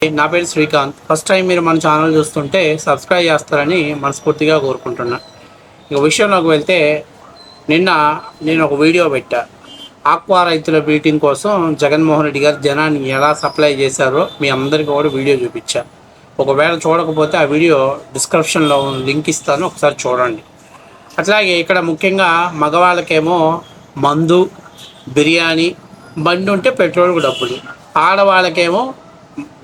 నా పేరు Srikanth. First time మీరు మన ఛానల్ చూస్తుంటే సబ్స్క్రైబ్ చేస్తారని మనస్ఫూర్తిగా కోరుకుంటున్నా. ఇక విషయంలోకి వెళ్తే, నిన్న నేను ఒక వీడియో పెట్టా. ఆక్వా రైతుల మీటింగ్ కోసం జగన్మోహన్ రెడ్డి గారు జనాన్ని ఎలా సప్లై చేశారో మీ అందరికీ కూడా వీడియో చూపించా. ఒకవేళ చూడకపోతే ఆ వీడియో డిస్క్రిప్షన్లో లింక్ ఇస్తాను, ఒకసారి చూడండి. అట్లాగే ఇక్కడ ముఖ్యంగా మగవాళ్ళకేమో మందు, బిర్యానీ, బండి ఉంటే పెట్రోల్కి డబ్బులు, ఆడవాళ్ళకేమో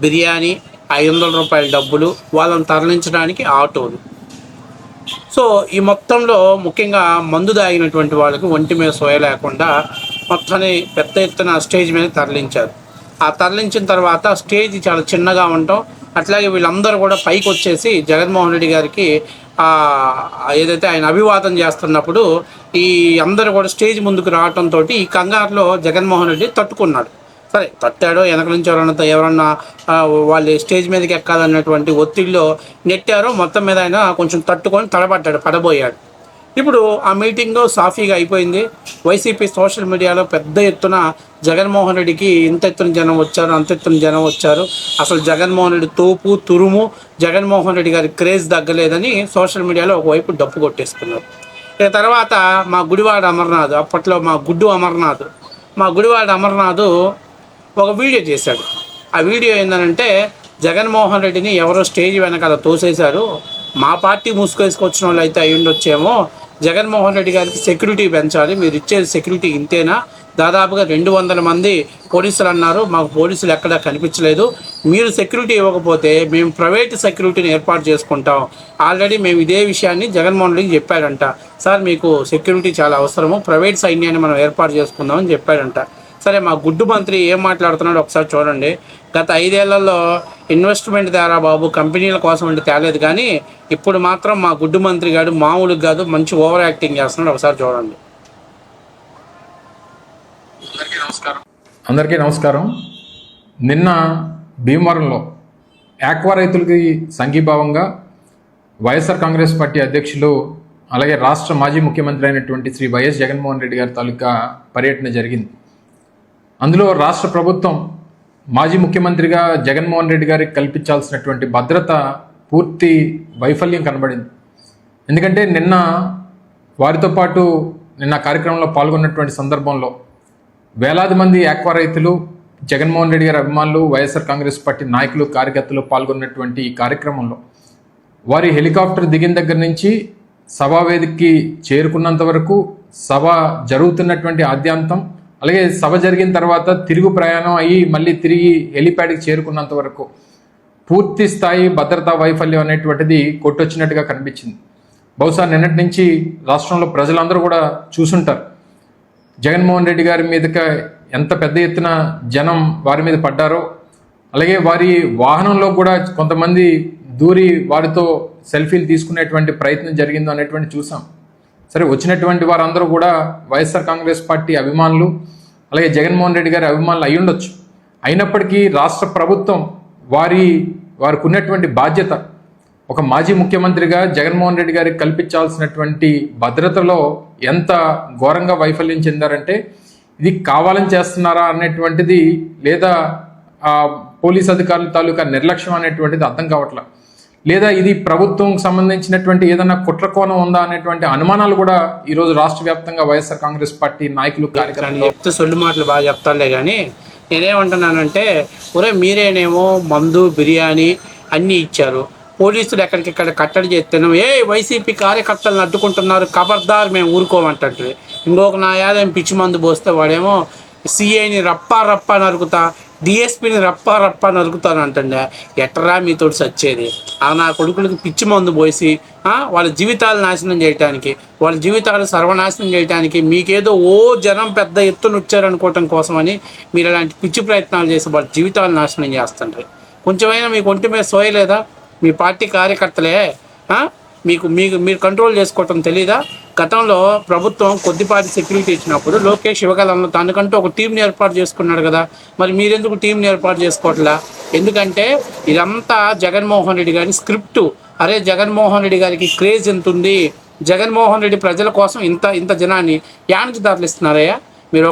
బిర్యానీ, 500 రూపాయల డబ్బులు, వాళ్ళని తరలించడానికి ఆటోలు. సో ఈ మొత్తంలో ముఖ్యంగా మందు తాగినటువంటి వాళ్ళకి ఒంటి మీద సోయ లేకుండా మొత్తాన్ని పెద్ద ఎత్తున స్టేజ్ మీద తరలించారు. ఆ తరలించిన తర్వాత స్టేజ్ చాలా చిన్నగా ఉండటం, అట్లాగే వీళ్ళందరూ కూడా పైకి వచ్చేసి జగన్మోహన్ రెడ్డి గారికి ఏదైతే ఆయన అభివాదం చేస్తున్నప్పుడు ఈ అందరూ కూడా స్టేజ్ ముందుకు రావడంతో ఈ కంగారులో జగన్మోహన్ రెడ్డి తట్టుకున్నాడు. సరే, తట్టాడో వెనక నుంచి ఎవరన్నా వాళ్ళు స్టేజ్ మీదకి ఎక్కాలన్నటువంటి ఒత్తిడిలో నెట్టారో, మొత్తం మీద ఆయన కొంచెం తట్టుకొని తడబడ్డాడు, పడబోయాడు. ఇప్పుడు ఆ మీటింగ్ సాఫీగా అయిపోయింది. వైసీపీ సోషల్ మీడియాలో పెద్ద ఎత్తున జగన్మోహన్ రెడ్డికి ఇంత ఎత్తున జనం వచ్చారు, అంత ఎత్తున జనం వచ్చారు, అసలు జగన్మోహన్ రెడ్డి తోపు తురుము, జగన్మోహన్ రెడ్డి గారి క్రేజ్ తగ్గలేదని సోషల్ మీడియాలో ఒకవైపు డప్పు కొట్టేసుకున్నారు. ఇక తర్వాత మా గుడివాడ అమర్నాథ్, అప్పట్లో మా గుడివాడ అమర్నాథ్ ఒక వీడియో చేశాడు. ఆ వీడియో ఏంటంటే, జగన్మోహన్ రెడ్డిని ఎవరో స్టేజ్ వెనకాల తోసేశారు, మా పార్టీ ముసుకేసుకొచ్చిన వాళ్ళు అయితే అయి ఉండొచ్చేమో, జగన్మోహన్ రెడ్డి గారికి సెక్యూరిటీ పెంచాలి, మీరు ఇచ్చేది సెక్యూరిటీ ఇంతేనా, దాదాపుగా 200 మంది పోలీసులు అన్నారు, మాకు పోలీసులు ఎక్కడా కనిపించలేదు, మీరు సెక్యూరిటీ ఇవ్వకపోతే మేము ప్రైవేట్ సెక్యూరిటీని ఏర్పాటు చేసుకుంటాం, ఆల్రెడీ మేము ఇదే విషయాన్ని జగన్మోహన్ రెడ్డికి చెప్పాడంట, సార్ మీకు సెక్యూరిటీ చాలా అవసరము, ప్రైవేట్ సైన్యాన్ని మనం ఏర్పాటు చేసుకుందామని చెప్పాడంట. సరే, మా గుడ్డు మంత్రి ఏం మాట్లాడుతున్నాడో ఒకసారి చూడండి. గత 5 ఏళ్లలో ఇన్వెస్ట్మెంట్ ద్వారా బాబు కంపెనీల కోసం అంటే తేలేదు, కానీ ఇప్పుడు మాత్రం మా గుడ్డు మంత్రి గారు మామూలుగా కాదు, మంచి ఓవర్ యాక్టింగ్ చేస్తున్నాడు, ఒకసారి చూడండి. అందరికీ నమస్కారం. నిన్న భీమవరంలో ఆక్వా రైతులకి సంఘీభావంగా వైఎస్ఆర్ కాంగ్రెస్ పార్టీ అధ్యక్షులు అలాగే రాష్ట్ర మాజీ ముఖ్యమంత్రి అయినటువంటి శ్రీ వైఎస్ జగన్మోహన్ రెడ్డి గారి తాలూకా పర్యటన జరిగింది. అందులో రాష్ట్ర ప్రభుత్వం మాజీ ముఖ్యమంత్రిగా జగన్మోహన్ రెడ్డి గారికి కల్పించాల్సినటువంటి భద్రత పూర్తి వైఫల్యం కనబడింది. ఎందుకంటే నిన్న వారితో పాటు కార్యక్రమంలో పాల్గొన్నటువంటి సందర్భంలో వేలాది మంది ఆక్వా రైతులు, జగన్మోహన్ రెడ్డి గారి అభిమానులు, వైఎస్ఆర్ కాంగ్రెస్ పార్టీ నాయకులు, కార్యకర్తలు పాల్గొన్నటువంటి ఈ కార్యక్రమంలో వారి హెలికాప్టర్ దిగిన దగ్గర నుంచి సభావేదికకి చేరుకున్నంత వరకు, సభ జరుగుతున్నటువంటి ఆద్యాంతం, అలాగే సభ జరిగిన తర్వాత తిరుగు ప్రయాణం అయ్యి మళ్ళీ తిరిగి హెలిప్యాడ్కి చేరుకున్నంత వరకు పూర్తి స్థాయి భద్రతా వైఫల్యం అనేటువంటిది కొట్టొచ్చినట్టుగా కనిపించింది. బహుశా నిన్నటి నుంచి రాష్ట్రంలో ప్రజలందరూ కూడా చూసుంటారు, జగన్మోహన్ రెడ్డి గారి మీదకి ఎంత పెద్ద ఎత్తున జనం వారి మీద పడ్డారో, అలాగే వారి వాహనంలో కూడా కొంతమంది దూరి వారితో సెల్ఫీలు తీసుకునేటువంటి ప్రయత్నం జరిగిందో అనేటువంటి చూసాం. సరే, వచ్చినటువంటి వారందరూ కూడా వైఎస్ఆర్ కాంగ్రెస్ పార్టీ అభిమానులు, అలాగే జగన్మోహన్ రెడ్డి గారి అభిమానులు అయి ఉండొచ్చు. అయినప్పటికీ రాష్ట్ర ప్రభుత్వం వారికి ఉన్నటువంటి బాధ్యత, ఒక మాజీ ముఖ్యమంత్రిగా జగన్మోహన్ రెడ్డి గారికి కల్పించాల్సినటువంటి భద్రతలో ఎంత ఘోరంగా వైఫల్యం చెందారంటే, ఇది కావాలని చేస్తున్నారా అనేటువంటిది, లేదా పోలీస్ అధికారుల తాలూకా నిర్లక్ష్యం అనేటువంటిది అర్థం కావట్లా, లేదా ఇది ప్రభుత్వం సంబంధించినటువంటి ఏదైనా కుట్రకోణం ఉందా అనేటువంటి అనుమానాలు కూడా ఈరోజు రాష్ట్ర వ్యాప్తంగా వైఎస్ఆర్ కాంగ్రెస్ పార్టీ నాయకులు, కార్యకర్తలు చెప్తే సొల్లు మాటలు బాగా చెప్తానులే, కానీ నేనేమంటున్నానంటే, మీరేనేమో మందు, బిర్యానీ అన్నీ ఇచ్చారు, పోలీసులు ఎక్కడికిక్కడ కట్టడి చేస్తేనో వైసీపీ కార్యకర్తలను అడ్డుకుంటున్నారు, ఖబర్దార్ మేము ఊరుకోమంటే, ఇంకొక నాయాదేం పిచ్చి మందు పోస్తే వాడేమో సిఐని రప్పా నరుకుతా, డిఎస్పీని రప్పా నరుకుతాను అంటుండే. ఎట్టరా మీతోటి సచ్చేది? నా కొడుకులకి పిచ్చి మందు పోసి వాళ్ళ జీవితాలు నాశనం చేయడానికి, వాళ్ళ జీవితాలు సర్వనాశనం చేయడానికి, మీకేదో జనం పెద్ద ఎత్తున వచ్చారనుకోవటం కోసమని మీరు అలాంటి పిచ్చి ప్రయత్నాలు చేసి వాళ్ళ జీవితాలు నాశనం చేస్తుంటారు. కొంచెమైనా మీకు ఒంటి మీద సోయలేదా? మీ పార్టీ కార్యకర్తలే మీరు కంట్రోల్ చేసుకోవటం తెలీదా? గతంలో ప్రభుత్వం కొద్దిపాటి సెక్యూరిటీ ఇచ్చినప్పుడు లోకేష్ ఇవ్వగలను దానికంటూ ఒక టీంని ఏర్పాటు చేసుకున్నాడు కదా, మరి మీరెందుకు టీంని ఏర్పాటు చేసుకోవట్లా? ఎందుకంటే ఇదంతా జగన్మోహన్ రెడ్డి గారి స్క్రిప్టు. అరే, జగన్మోహన్ రెడ్డి గారికి క్రేజ్ ఎంత ఉంది, జగన్మోహన్ రెడ్డి ప్రజల కోసం ఇంత జనాన్ని యానికి తరలిస్తున్నారయ్యా, మీరు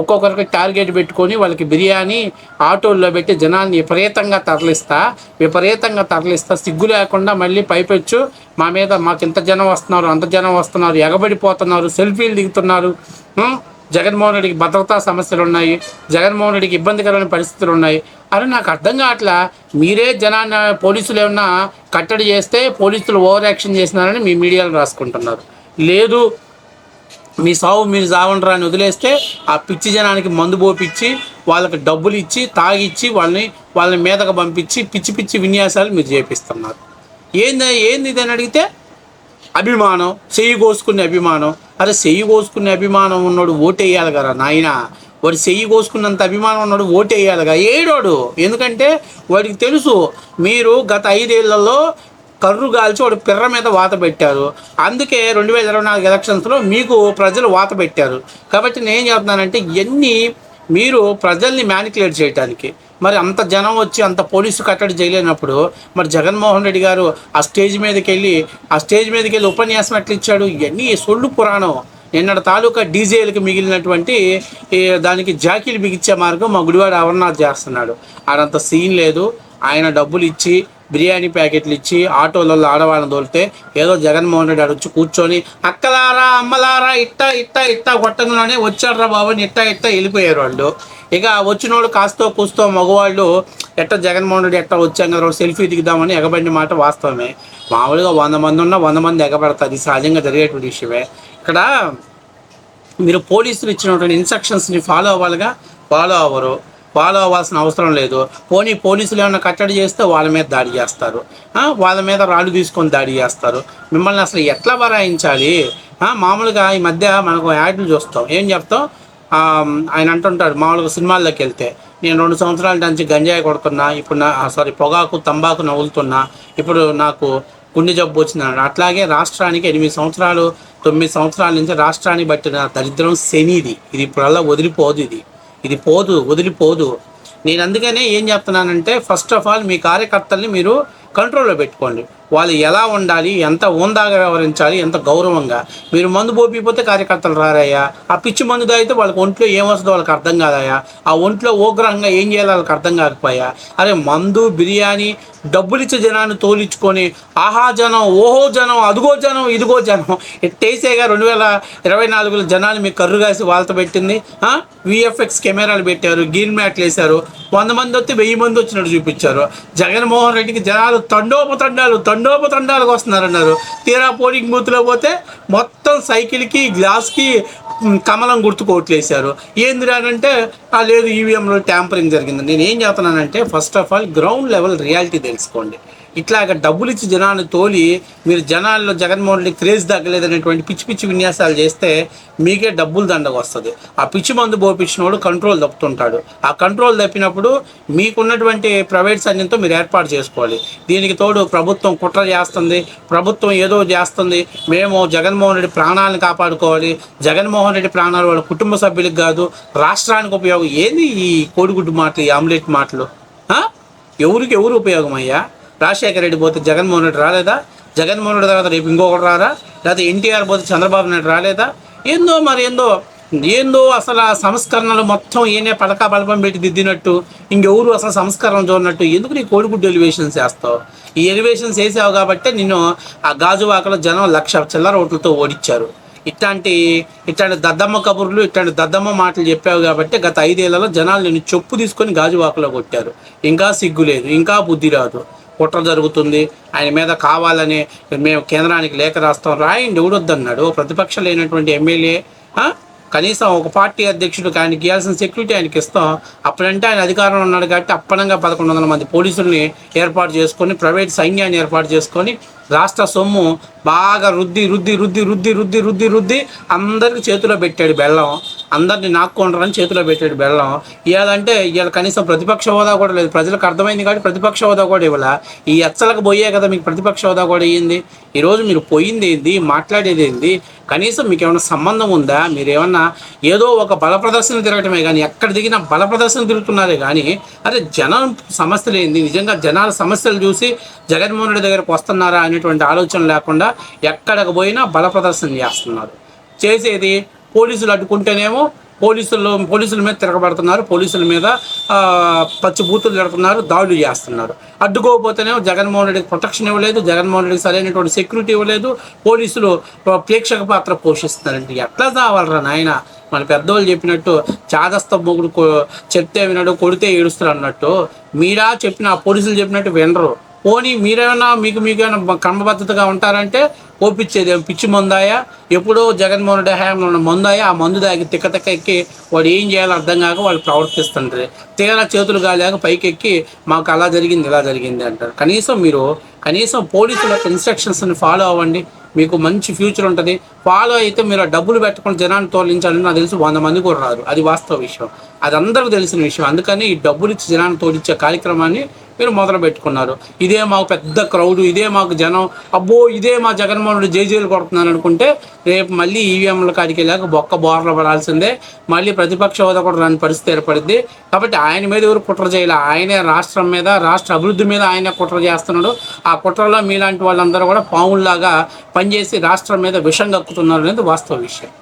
ఒక్కొక్కరికి టార్గెట్ పెట్టుకొని వాళ్ళకి బిర్యానీ ఆటోల్లో పెట్టి జనాన్ని విపరీతంగా తరలిస్తా సిగ్గు లేకుండా మళ్ళీ పైపెచ్చు మాకు ఇంత జనం వస్తున్నారు, అంత జనం వస్తున్నారు, ఎగబడిపోతున్నారు, సెల్ఫీలు దిగుతున్నారు. జగన్మోహన్ రెడ్డికి భద్రతా సమస్యలు ఉన్నాయి, జగన్మోహన్ రెడ్డికి ఇబ్బందికరమైన పరిస్థితులు ఉన్నాయి. అరే నాకు అర్థం కావట్లా. మీరే జనాన్ని పోలీసులు ఏమన్నా కట్టడి చేస్తే పోలీసులు ఓవర్ యాక్షన్ చేసినారని మీ మీడియాలో రాసుకుంటున్నారు. లేదు మీ సావు మీరు చావండ్రా అని వదిలేస్తే ఆ పిచ్చి జనానికి మందు పోపిచ్చి వాళ్ళకి డబ్బులు ఇచ్చి తాగిచ్చి వాళ్ళని మీదకు పంపించి పిచ్చి విన్యాసాలు మీరు చేపిస్తున్నారు. ఏంది ఇది అని అడిగితే అభిమానం, చెయ్యి కోసుకునే అభిమానం. అరే చెయ్యి కోసుకునే అభిమానం ఉన్నాడు ఓటేయాలి కదా నాయన. వాడు చెయ్యి కోసుకున్నంత అభిమానం ఉన్నాడు ఓటేయాలిగా. ఏడోడు, ఎందుకంటే వాడికి తెలుసు మీరు గత 5 ఏళ్లలో కర్రు గాల్చి వాడు పిర్ర మీద వాత పెట్టారు. అందుకే 2024 ఎలక్షన్స్లో మీకు ప్రజలు వాత పెట్టారు. కాబట్టి నేను చెప్తున్నానంటే ఇవన్నీ మీరు ప్రజల్ని మ్యానిపులేట్ చేయడానికి. మరి అంత జనం వచ్చి అంత పోలీసు కట్టడి చేయలేనప్పుడు మరి జగన్మోహన్ రెడ్డి గారు ఆ స్టేజ్ మీదకి వెళ్ళి ఉపన్యాసం ఎట్లా ఇచ్చాడు? ఇవన్నీ సొల్లు పురాణం. నిన్నటి తాలూకా డీజేలకు మిగిలినటువంటి దానికి జాకీలు బిగించే మార్గం మా గుడివాడ అమర్నాథ్ చేస్తున్నాడు. ఆడంత సీన్ లేదు. ఆయన డబ్బులు ఇచ్చి బిర్యానీ ప్యాకెట్లు ఇచ్చి ఆటోలలో ఆడవాళ్ళని తోలితే ఏదో జగన్మోహన్ రెడ్డి వచ్చి కూర్చొని అక్కలారా అమ్మలారా ఇట్టా కొట్టంగానే వచ్చాడ్రా బాబు అని ఇట్టా వెళ్ళిపోయారు వాళ్ళు. ఇక వచ్చినోడు కాస్తో కూస్తో మగవాళ్ళు జగన్మోహన్ రెడ్డి వచ్చాం కదా సెల్ఫీ దిగుదామని ఎగబడిన మాట వాస్తవమే. మామూలుగా 100 మంది ఉన్నా 100 మంది ఎగబడతారు. సహజంగా జరిగేటువంటి విషయమే. ఇక్కడ మీరు పోలీసులు ఇచ్చినటువంటి ఇన్స్ట్రక్షన్స్ని ఫాలో అవ్వాల్సిన అవసరం లేదు. పోలీసులు ఏమైనా కట్టడి చేస్తే వాళ్ళ మీద దాడి చేస్తారు, వాళ్ళ మీద రాళ్ళు తీసుకొని దాడి చేస్తారు. మిమ్మల్ని అసలు ఎట్లా బరాయించాలి? మామూలుగా ఈ మధ్య మనకు యాడ్లు చూస్తాం. ఏం చెప్తాం? ఆయన అంటుంటాడు మామూలుగా సినిమాల్లోకి వెళ్తే, నేను 2 సంవత్సరాల నుంచి గంజాయి కొడుతున్నా, ఇప్పుడు పొగాకు తంబాకు నవ్వులుతున్నా, ఇప్పుడు నాకు గుండె జబ్బు వచ్చిందన్నాడు. అట్లాగే రాష్ట్రానికి 8 సంవత్సరాలు 9 సంవత్సరాల నుంచి రాష్ట్రానికి బట్టిన దరిద్రం శనిది. ఇది ఇప్పుడల్లా వదిలిపోదు. నేను అందుకనే ఏం చెప్తున్నానంటే, ఫస్ట్ ఆఫ్ ఆల్ మీ కార్యకర్తల్ని మీరు కంట్రోల్లో పెట్టుకోండి. వాళ్ళు ఎలా ఉండాలి, ఎంత హోందాగా వ్యవహరించాలి, ఎంత గౌరవంగా. మీరు మందు పోపిపోతే కార్యకర్తలు రారయ్యా. ఆ పిచ్చి మందు తాగితే వాళ్ళకి ఒంట్లో ఏమొస్తుందో వాళ్ళకి అర్థం కాదయా. ఆ ఒంట్లో ఓగ్రహంగా ఏం చేయాలో వాళ్ళకి అర్థం కాకపోయా. అరే మందు బిర్యానీ డబ్బులిచ్చే జనాన్ని తోలించుకొని ఆహా జనం, ఓహో జనం, అదుగో జనం, ఇదిగో జనం ఎట్టేసేగా 2024లో జనాలు మీకు కర్రు కాసి వాళ్ళతో పెట్టింది. VFX కెమెరాలు పెట్టారు, గ్రీన్ మ్యాట్లు వేశారు. 100 మంది వస్తే 1000 మంది వచ్చినట్టు చూపించారు. జగన్మోహన్ రెడ్డికి జనాలు తండోపతండాలకు వస్తున్నారన్నారు. తీరా పోలింగ్ బూత్లో పోతే మొత్తం సైకిల్కి గ్లాస్కి కమలం గుర్తు కోట్లేశారు. ఏందిరానంటే లేదు ఈవీఎంలో ట్యాంపరింగ్ జరిగింది. నేను ఏం చెప్తున్నానంటే, first of all ground level reality తెలుసుకోండి. ఇట్లాగ డబ్బులు ఇచ్చి జనాన్ని తోలి మీరు జనాల్లో జగన్మోహన్ రెడ్డి క్రేజ్ తగ్గలేదనేటువంటి పిచ్చి విన్యాసాలు చేస్తే మీకే డబ్బులు దండగా వస్తుంది. ఆ పిచ్చి మందు పోపించినోడు కంట్రోల్ తప్పుతుంటాడు. ఆ కంట్రోల్ తప్పినప్పుడు మీకున్నటువంటి ప్రైవేట్ సైన్యంతో మీరు ఏర్పాటు చేసుకోవాలి. దీనికి తోడు ప్రభుత్వం కుట్ర చేస్తుంది, ప్రభుత్వం ఏదో చేస్తుంది. మేము జగన్మోహన్ రెడ్డి ప్రాణాలను కాపాడుకోవాలి, జగన్మోహన్ రెడ్డి ప్రాణాలు వాళ్ళ కుటుంబ సభ్యులకు కాదు రాష్ట్రానికి ఉపయోగం. ఏంది ఈ కోడిగుడ్డు మాటలు, ఈ ఆమ్లెట్ మాటలు? ఎవరు ఉపయోగం అయ్యా? రాజశేఖర రెడ్డి పోతే జగన్మోహన్ రెడ్డి రాలేదా? జగన్మోహన్ రెడ్డి తర్వాత రేపు ఇంకొకటి రారా? లేకపోతే ఎన్టీఆర్ పోతే చంద్రబాబు నాయుడు రాలేదా? ఏందో అసలు ఆ సంస్కరణలు మొత్తం ఈయనే బలపం పెట్టి దిద్దినట్టు, ఇంకెవరు అసలు సంస్కరణ చూడనట్టు. ఎందుకు నీ కోడిగుడ్డు ఎలివేషన్స్ వేస్తావు? ఈ ఎలివేషన్స్ వేసావు కాబట్టి నిన్ను ఆ గాజువాకలో జనం 1,00,000 చిల్లర ఓట్లతో ఓడించారు. ఇట్లాంటి దద్దమ్మ కబుర్లు, ఇట్లాంటి దద్దమ్మ మాటలు చెప్పావు కాబట్టి గత 5 ఏళ్లలో జనాలు నిన్ను చెప్పు తీసుకొని గాజువాకలో కొట్టారు. ఇంకా సిగ్గు లేదు, ఇంకా బుద్ధి రాదు. కుట్ర జరుగుతుంది, ఆయన మీద కావాలని మేము కేంద్రానికి లేఖ రాస్తాం. రాయండి, ఎవడొద్దన్నాడు? ప్రతిపక్ష లేనటువంటి ఎమ్మెల్యే కనీసం ఒక పార్టీ అధ్యక్షుడు ఆయనకి ఇవ్వాల్సిన సెక్యూరిటీ ఆయనకి ఇస్తాం. అప్పుడంటే ఆయన అధికారంలో ఉన్నాడు కాబట్టి అప్పనంగా 1100 మంది పోలీసుల్ని ఏర్పాటు చేసుకొని, ప్రైవేట్ సైన్యాన్ని ఏర్పాటు చేసుకొని, రాష్ట్ర సొమ్ము బాగా రుద్ది అందరికి చేతిలో పెట్టాడు బెల్లం. అందరినీ నాక్కొంటారని చేతిలో పెట్టాడు బెల్లం. ఇవాళ కనీసం ప్రతిపక్ష హోదా కూడా లేదు. ప్రజలకు అర్థమైంది కాబట్టి ప్రతిపక్ష హోదా కూడా ఇవ్వాల. ఈ ఎచ్చలకు పోయే కదా మీకు ప్రతిపక్ష హోదా కూడా అయ్యింది. ఈరోజు మీరు పోయింది ఏంది, మాట్లాడేది ఏంది? కనీసం మీకు ఏమైనా సంబంధం ఉందా? మీరేమన్నా ఏదో ఒక బల ప్రదర్శన తిరగటమే కానీ, ఎక్కడ దిగినా బల ప్రదర్శన తిరుగుతున్నారే కానీ, అదే జనం సమస్యలు ఏంది, నిజంగా జనాల సమస్యలు చూసి జగన్మోహన్ రెడ్డి దగ్గరకు వస్తున్నారా అనేటువంటి ఆలోచన లేకుండా ఎక్కడికి పోయినా బల ప్రదర్శన చేస్తున్నారు. చేసేది పోలీసులు అడ్డుకుంటేనేమో పోలీసుల మీద తిరగబడుతున్నారు, పోలీసుల మీద పచ్చి బూతులు పెడుతున్నారు, దాడులు చేస్తున్నారు. అడ్డుకోకపోతేనేమో జగన్మోహన్ రెడ్డికి ప్రొటెక్షన్ ఇవ్వలేదు, జగన్మోహన్ రెడ్డికి సరైనటువంటి సెక్యూరిటీ ఇవ్వలేదు, పోలీసులు ప్రేక్షక పాత్ర పోషిస్తున్నారండి. ఎట్లా కావాలరా నాయన? మన పెద్దోళ్ళు చెప్పినట్టు చాదస్త మొగుడు చెప్తే వినడు, కొడితే ఏడుస్తారు అన్నట్టు మీరా చెప్పిన పోలీసులు చెప్పినట్టు వినరు. పోనీ మీరేమైనా మీకేమైనా క్రమబద్ధతగా ఉంటారంటే ఓపించేది పిచ్చి మందాయా? ఎప్పుడో జగన్మోహన్ రెడ్డి హయాంలో ఉన్న మందాయా? ఆ మందు దాగి తిక్క ఎక్కి వాడు ఏం చేయాలో అర్థం కాక వాళ్ళు ప్రవర్తిస్తుంటారు. తీరా చేతులు గాలేక పైకి ఎక్కి మాకు అలా జరిగింది ఇలా జరిగింది అంటారు. కనీసం పోలీసుల యొక్క ఇన్స్ట్రక్షన్స్ని ఫాలో అవ్వండి, మీకు మంచి ఫ్యూచర్ ఉంటుంది. ఫాలో అయితే మీరు డబ్బులు పెట్టకుండా జనాన్ని తోలించాలని నాకు తెలిసి 100 మంది కూడా రాదు. అది వాస్తవ విషయం, అది అందరికీ తెలిసిన విషయం. అందుకని ఈ డబ్బులు ఇచ్చి జనాన్ని తోలించే కార్యక్రమాన్ని మీరు మొదలు పెట్టుకున్నారు. ఇదే మాకు పెద్ద క్రౌడ్, ఇదే మాకు జనం, అబ్బో ఇదే మా జగన్మోహన్ రెడ్డి జైలు కొడుతున్నాను అనుకుంటే రేపు మళ్ళీ ఈవీఎంల కాడికి వెళ్ళాక బోర్ల పడాల్సిందే, మళ్ళీ ప్రతిపక్ష హోదా కూడా రాని పరిస్థితి ఏర్పడింది. కాబట్టి ఆయన మీద ఎవరు కుట్ర చేయాలి? ఆయనే రాష్ట్రం మీద, రాష్ట్ర అభివృద్ధి మీద ఆయనే కుట్ర చేస్తున్నాడు. ఆ కుట్రలో మీలాంటి వాళ్ళందరూ కూడా పావుల్లాగా పనిచేసి రాష్ట్రం మీద విషం కక్కుతున్నారు అనేది వాస్తవ విషయం.